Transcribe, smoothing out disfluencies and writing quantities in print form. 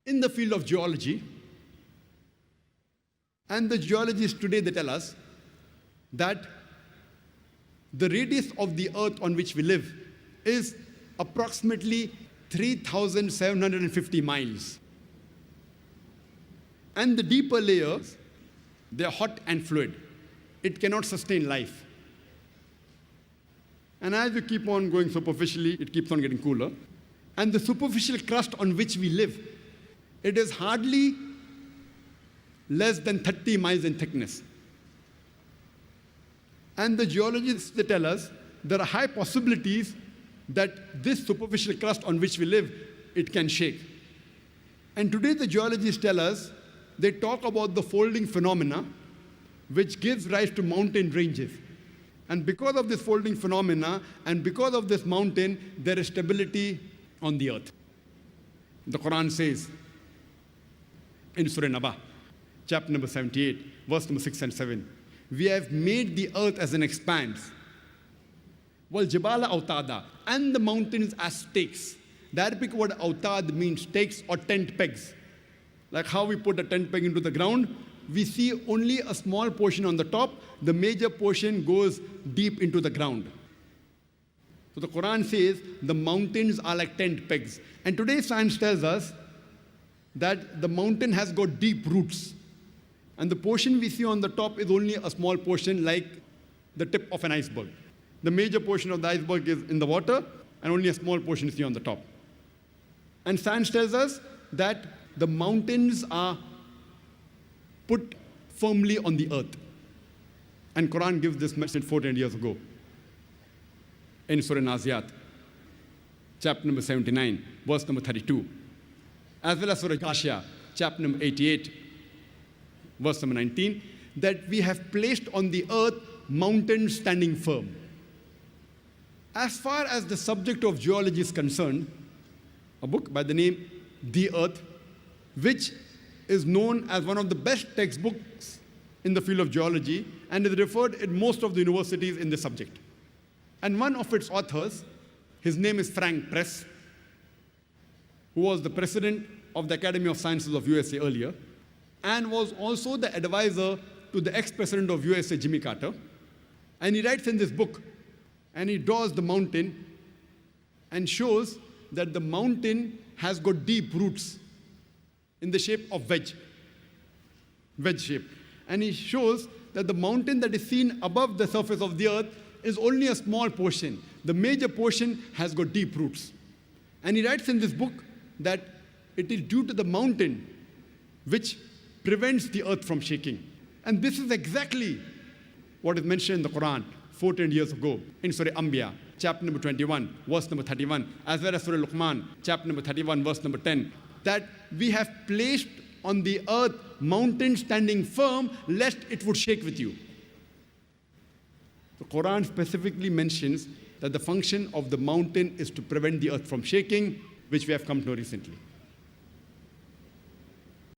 in the field of geology. And the geologists today, they tell us that the radius of the earth on which we live is approximately 3,750 miles. And the deeper layers, they are hot and fluid. It cannot sustain life. And as you keep on going superficially, it keeps on getting cooler. And the superficial crust on which we live, it is hardly less than 30 miles in thickness. And the geologists, they tell us there are high possibilities that this superficial crust on which we live, it can shake. And today the geologists tell us, they talk about the folding phenomena, which gives rise to mountain ranges. And because of this folding phenomena, and because of this mountain, there is stability on the earth. The Quran says in Surah Naba, chapter number 78, verse number 6 and 7, we have made the earth as an expanse, wal jibala autada, and the mountains as stakes. The Arabic word autad means stakes or tent pegs. Like how we put a tent peg into the ground, we see only a small portion on the top, the major portion goes deep into the ground. So the Quran says the mountains are like tent pegs. And today science tells us that the mountain has got deep roots. And the portion we see on the top is only a small portion, like the tip of an iceberg. The major portion of the iceberg is in the water, and only a small portion is here on the top. And science tells us that the mountains are put firmly on the earth. And Quran gives this message 400 years ago in Surah Naziat, chapter number 79, verse number 32. As well as Surah Ghashiyah, chapter number 88, verse number 19, that we have placed on the earth mountains standing firm. As far as the subject of geology is concerned, a book by the name The Earth, which is known as one of the best textbooks in the field of geology and is referred in most of the universities in this subject. And one of its authors, his name is Frank Press, who was the president of the Academy of Sciences of USA earlier, and was also the advisor to the ex-president of USA, Jimmy Carter. And he writes in this book, and he draws the mountain and shows that the mountain has got deep roots in the shape of wedge shape. And he shows that the mountain that is seen above the surface of the earth is only a small portion. The major portion has got deep roots. And he writes in this book that it is due to the mountain which prevents the earth from shaking. And this is exactly what is mentioned in the Quran 14 years ago in Surah Anbiya, chapter number 21, verse number 31, as well as Surah Luqman, chapter number 31, verse number 10, that we have placed on the earth mountains standing firm, lest it would shake with you. The Quran specifically mentions that the function of the mountain is to prevent the earth from shaking, which we have come to know recently.